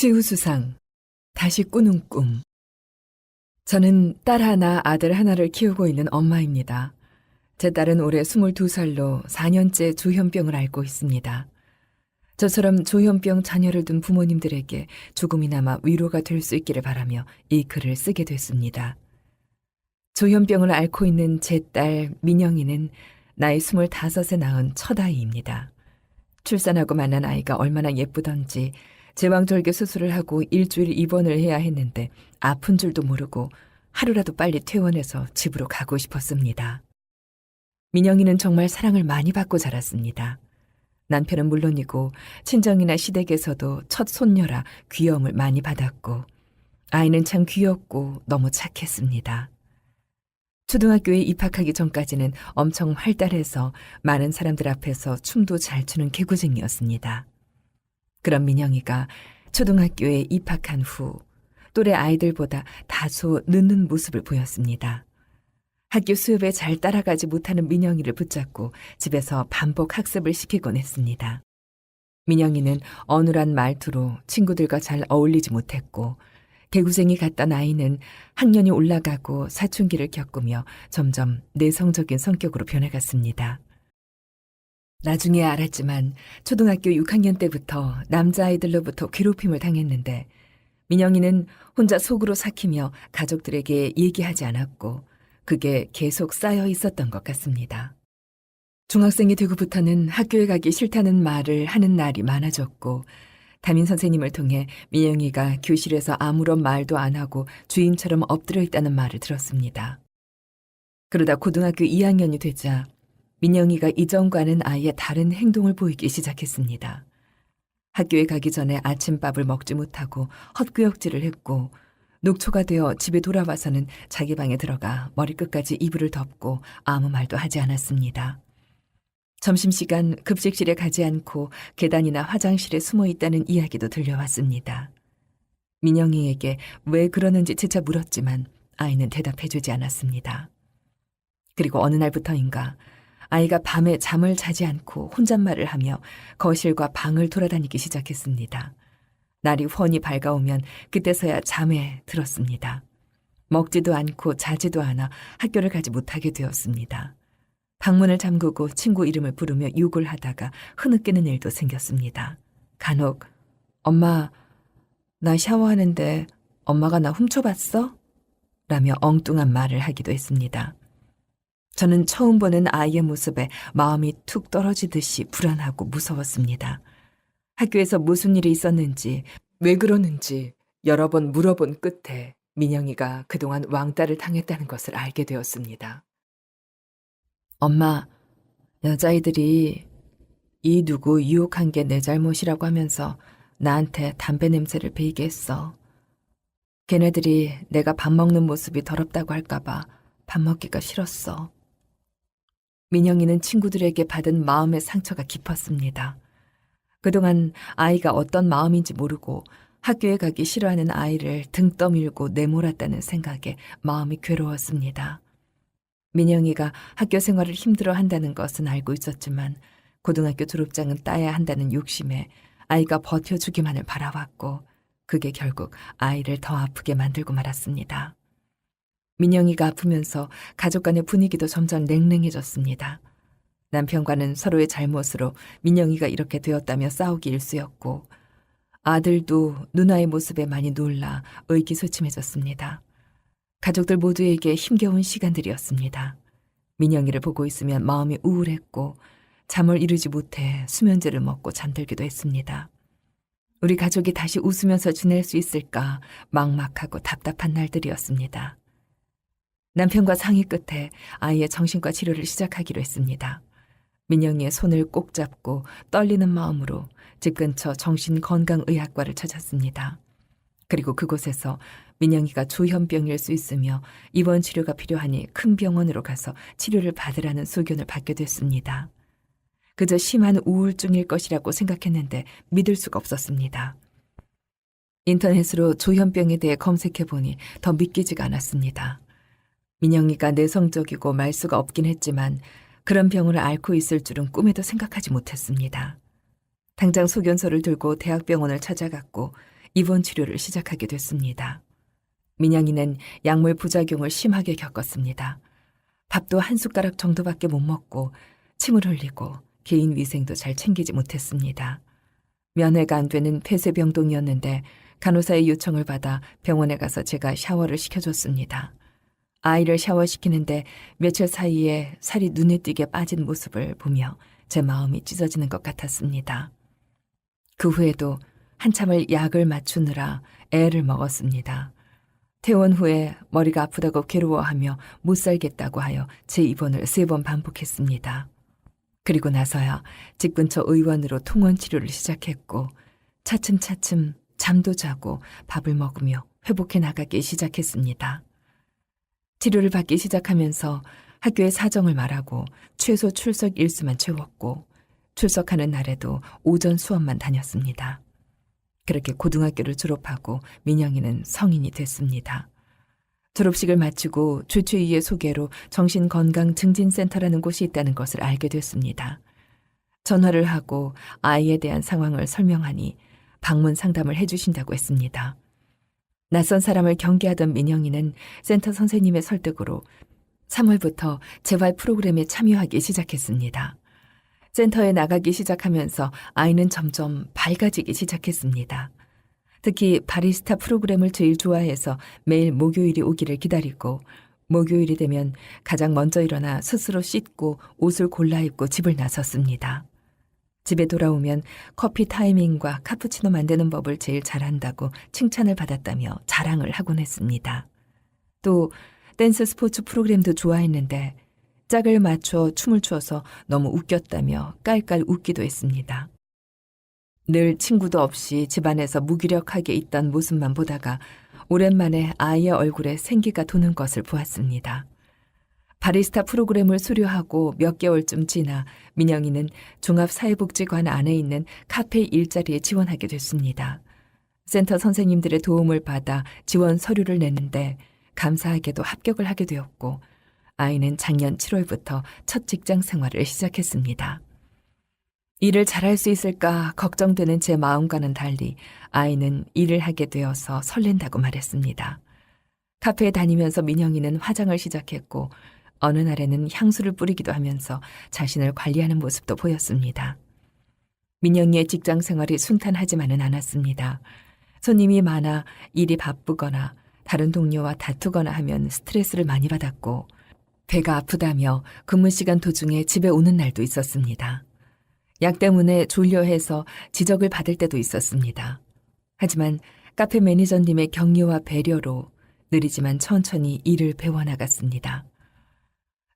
치우수상, 다시 꾸는 꿈. 저는 딸 하나, 아들 하나를 키우고 있는 엄마입니다. 제 딸은 올해 22살로 4년째 조현병을 앓고 있습니다. 저처럼 조현병 자녀를 둔 부모님들에게 조금이나마 위로가 될 수 있기를 바라며 이 글을 쓰게 됐습니다. 조현병을 앓고 있는 제 딸 민영이는 나이 25에 낳은 첫 아이입니다. 출산하고 만난 아이가 얼마나 예쁘던지 제왕절개 수술을 하고 일주일 입원을 해야 했는데 아픈 줄도 모르고 하루라도 빨리 퇴원해서 집으로 가고 싶었습니다. 민영이는 정말 사랑을 많이 받고 자랐습니다. 남편은 물론이고 친정이나 시댁에서도 첫 손녀라 귀여움을 많이 받았고 아이는 참 귀엽고 너무 착했습니다. 초등학교에 입학하기 전까지는 엄청 활달해서 많은 사람들 앞에서 춤도 잘 추는 개구쟁이였습니다. 그런 민영이가 초등학교에 입학한 후 또래 아이들보다 다소 늦는 모습을 보였습니다. 학교 수업에 잘 따라가지 못하는 민영이를 붙잡고 집에서 반복 학습을 시키곤 했습니다. 민영이는 어눌한 말투로 친구들과 잘 어울리지 못했고 개구쟁이 같던 아이는 학년이 올라가고 사춘기를 겪으며 점점 내성적인 성격으로 변해갔습니다. 나중에 알았지만 초등학교 6학년 때부터 남자아이들로부터 괴롭힘을 당했는데 민영이는 혼자 속으로 삭히며 가족들에게 얘기하지 않았고 그게 계속 쌓여 있었던 것 같습니다. 중학생이 되고부터는 학교에 가기 싫다는 말을 하는 날이 많아졌고 담임 선생님을 통해 민영이가 교실에서 아무런 말도 안 하고 주인처럼 엎드려 있다는 말을 들었습니다. 그러다 고등학교 2학년이 되자 민영이가 이전과는 아예 다른 행동을 보이기 시작했습니다. 학교에 가기 전에 아침밥을 먹지 못하고 헛구역질을 했고 녹초가 되어 집에 돌아와서는 자기 방에 들어가 머리끝까지 이불을 덮고 아무 말도 하지 않았습니다. 점심시간 급식실에 가지 않고 계단이나 화장실에 숨어 있다는 이야기도 들려왔습니다. 민영이에게 왜 그러는지 재차 물었지만 아이는 대답해주지 않았습니다. 그리고 어느 날부터인가 아이가 밤에 잠을 자지 않고 혼잣말을 하며 거실과 방을 돌아다니기 시작했습니다. 날이 훤히 밝아오면 그때서야 잠에 들었습니다. 먹지도 않고 자지도 않아 학교를 가지 못하게 되었습니다. 방문을 잠그고 친구 이름을 부르며 욕을 하다가 흐느끼는 일도 생겼습니다. 간혹 엄마, 나 샤워하는데 엄마가 나 훔쳐봤어? 라며 엉뚱한 말을 하기도 했습니다. 저는 처음 보는 아이의 모습에 마음이 툭 떨어지듯이 불안하고 무서웠습니다. 학교에서 무슨 일이 있었는지, 왜 그러는지 여러 번 물어본 끝에 민영이가 그동안 왕따를 당했다는 것을 알게 되었습니다. 엄마, 여자애들이 이 누구 유혹한 게 내 잘못이라고 하면서 나한테 담배 냄새를 배이게 했어. 걔네들이 내가 밥 먹는 모습이 더럽다고 할까봐 밥 먹기가 싫었어. 민영이는 친구들에게 받은 마음의 상처가 깊었습니다. 그동안 아이가 어떤 마음인지 모르고 학교에 가기 싫어하는 아이를 등 떠밀고 내몰았다는 생각에 마음이 괴로웠습니다. 민영이가 학교 생활을 힘들어한다는 것은 알고 있었지만 고등학교 졸업장은 따야 한다는 욕심에 아이가 버텨주기만을 바라왔고 그게 결국 아이를 더 아프게 만들고 말았습니다. 민영이가 아프면서 가족 간의 분위기도 점점 냉랭해졌습니다. 남편과는 서로의 잘못으로 민영이가 이렇게 되었다며 싸우기 일쑤였고 아들도 누나의 모습에 많이 놀라 의기소침해졌습니다. 가족들 모두에게 힘겨운 시간들이었습니다. 민영이를 보고 있으면 마음이 우울했고 잠을 이루지 못해 수면제를 먹고 잠들기도 했습니다. 우리 가족이 다시 웃으면서 지낼 수 있을까 막막하고 답답한 날들이었습니다. 남편과 상의 끝에 아이의 정신과 치료를 시작하기로 했습니다. 민영이의 손을 꼭 잡고 떨리는 마음으로 집 근처 정신건강의학과를 찾았습니다. 그리고 그곳에서 민영이가 조현병일 수 있으며 입원 치료가 필요하니 큰 병원으로 가서 치료를 받으라는 소견을 받게 됐습니다. 그저 심한 우울증일 것이라고 생각했는데 믿을 수가 없었습니다. 인터넷으로 조현병에 대해 검색해보니 더 믿기지가 않았습니다. 민영이가 내성적이고 말수가 없긴 했지만 그런 병을 앓고 있을 줄은 꿈에도 생각하지 못했습니다. 당장 소견서를 들고 대학병원을 찾아갔고 입원 치료를 시작하게 됐습니다. 민영이는 약물 부작용을 심하게 겪었습니다. 밥도 한 숟가락 정도밖에 못 먹고 침을 흘리고 개인 위생도 잘 챙기지 못했습니다. 면회가 안 되는 폐쇄병동이었는데 간호사의 요청을 받아 병원에 가서 제가 샤워를 시켜줬습니다. 아이를 샤워시키는데 며칠 사이에 살이 눈에 띄게 빠진 모습을 보며 제 마음이 찢어지는 것 같았습니다. 그 후에도 한참을 약을 맞추느라 애를 먹었습니다. 퇴원 후에 머리가 아프다고 괴로워하며 못 살겠다고 하여 제 입원을 3번 반복했습니다. 그리고 나서야 집 근처 의원으로 통원 치료를 시작했고 차츰차츰 잠도 자고 밥을 먹으며 회복해 나가기 시작했습니다. 치료를 받기 시작하면서 학교에 사정을 말하고 최소 출석 일수만 채웠고 출석하는 날에도 오전 수업만 다녔습니다. 그렇게 고등학교를 졸업하고 민영이는 성인이 됐습니다. 졸업식을 마치고 주치의의 소개로 정신건강증진센터라는 곳이 있다는 것을 알게 됐습니다. 전화를 하고 아이에 대한 상황을 설명하니 방문 상담을 해주신다고 했습니다. 낯선 사람을 경계하던 민영이는 센터 선생님의 설득으로 3월부터 재활 프로그램에 참여하기 시작했습니다. 센터에 나가기 시작하면서 아이는 점점 밝아지기 시작했습니다. 특히 바리스타 프로그램을 제일 좋아해서 매일 목요일이 오기를 기다리고 목요일이 되면 가장 먼저 일어나 스스로 씻고 옷을 골라 입고 집을 나섰습니다. 집에 돌아오면 커피 타이밍과 카푸치노 만드는 법을 제일 잘한다고 칭찬을 받았다며 자랑을 하곤 했습니다. 또 댄스 스포츠 프로그램도 좋아했는데 짝을 맞춰 춤을 추어서 너무 웃겼다며 깔깔 웃기도 했습니다. 늘 친구도 없이 집안에서 무기력하게 있던 모습만 보다가 오랜만에 아이의 얼굴에 생기가 도는 것을 보았습니다. 바리스타 프로그램을 수료하고 몇 개월쯤 지나 민영이는 종합사회복지관 안에 있는 카페 일자리에 지원하게 됐습니다. 센터 선생님들의 도움을 받아 지원 서류를 냈는데 감사하게도 합격을 하게 되었고 아이는 작년 7월부터 첫 직장 생활을 시작했습니다. 일을 잘할 수 있을까 걱정되는 제 마음과는 달리 아이는 일을 하게 되어서 설렌다고 말했습니다. 카페에 다니면서 민영이는 화장을 시작했고 어느 날에는 향수를 뿌리기도 하면서 자신을 관리하는 모습도 보였습니다. 민영이의 직장 생활이 순탄하지만은 않았습니다. 손님이 많아 일이 바쁘거나 다른 동료와 다투거나 하면 스트레스를 많이 받았고 배가 아프다며 근무 시간 도중에 집에 오는 날도 있었습니다. 약 때문에 졸려해서 지적을 받을 때도 있었습니다. 하지만 카페 매니저님의 격려와 배려로 느리지만 천천히 일을 배워나갔습니다.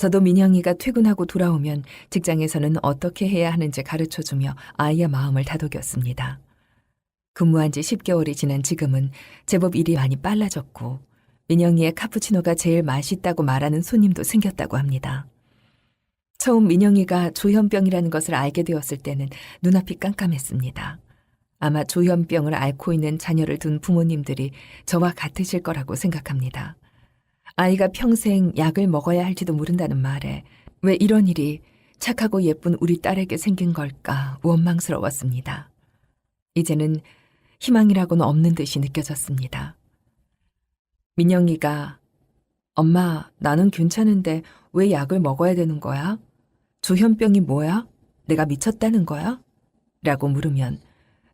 저도 민영이가 퇴근하고 돌아오면 직장에서는 어떻게 해야 하는지 가르쳐주며 아이의 마음을 다독였습니다. 근무한 지 10개월이 지난 지금은 제법 일이 많이 빨라졌고 민영이의 카푸치노가 제일 맛있다고 말하는 손님도 생겼다고 합니다. 처음 민영이가 조현병이라는 것을 알게 되었을 때는 눈앞이 깜깜했습니다. 아마 조현병을 앓고 있는 자녀를 둔 부모님들이 저와 같으실 거라고 생각합니다. 아이가 평생 약을 먹어야 할지도 모른다는 말에 왜 이런 일이 착하고 예쁜 우리 딸에게 생긴 걸까 원망스러웠습니다. 이제는 희망이라고는 없는 듯이 느껴졌습니다. 민영이가 엄마, 나는 괜찮은데 왜 약을 먹어야 되는 거야? 조현병이 뭐야? 내가 미쳤다는 거야? 라고 물으면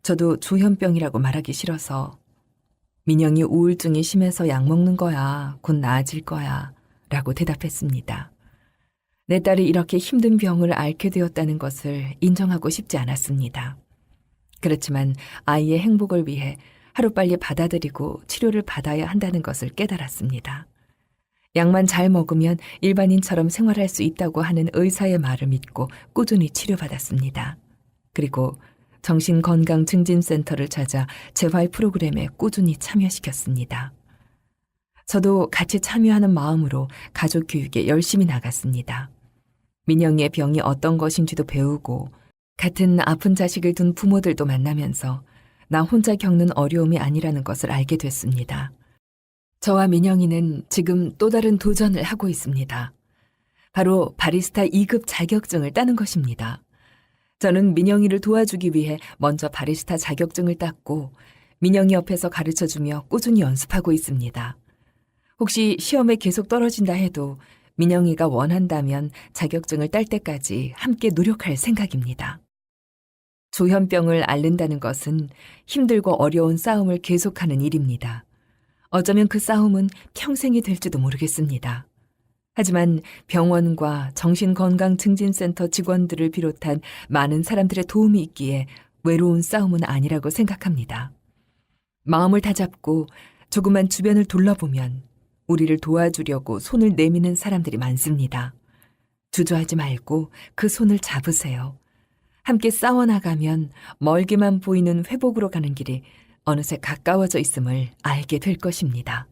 저도 조현병이라고 말하기 싫어서 민영이 우울증이 심해서 약 먹는 거야. 곧 나아질 거야. 라고 대답했습니다. 내 딸이 이렇게 힘든 병을 앓게 되었다는 것을 인정하고 싶지 않았습니다. 그렇지만 아이의 행복을 위해 하루빨리 받아들이고 치료를 받아야 한다는 것을 깨달았습니다. 약만 잘 먹으면 일반인처럼 생활할 수 있다고 하는 의사의 말을 믿고 꾸준히 치료받았습니다. 그리고 정신건강증진센터를 찾아 재활 프로그램에 꾸준히 참여시켰습니다. 저도 같이 참여하는 마음으로 가족 교육에 열심히 나갔습니다. 민영이의 병이 어떤 것인지도 배우고 같은 아픈 자식을 둔 부모들도 만나면서 나 혼자 겪는 어려움이 아니라는 것을 알게 됐습니다. 저와 민영이는 지금 또 다른 도전을 하고 있습니다. 바로 바리스타 2급 자격증을 따는 것입니다. 저는 민영이를 도와주기 위해 먼저 바리스타 자격증을 땄고 민영이 옆에서 가르쳐주며 꾸준히 연습하고 있습니다. 혹시 시험에 계속 떨어진다 해도 민영이가 원한다면 자격증을 딸 때까지 함께 노력할 생각입니다. 조현병을 앓는다는 것은 힘들고 어려운 싸움을 계속하는 일입니다. 어쩌면 그 싸움은 평생이 될지도 모르겠습니다. 하지만 병원과 정신건강증진센터 직원들을 비롯한 많은 사람들의 도움이 있기에 외로운 싸움은 아니라고 생각합니다. 마음을 다잡고 조금만 주변을 둘러보면 우리를 도와주려고 손을 내미는 사람들이 많습니다. 주저하지 말고 그 손을 잡으세요. 함께 싸워나가면 멀게만 보이는 회복으로 가는 길이 어느새 가까워져 있음을 알게 될 것입니다.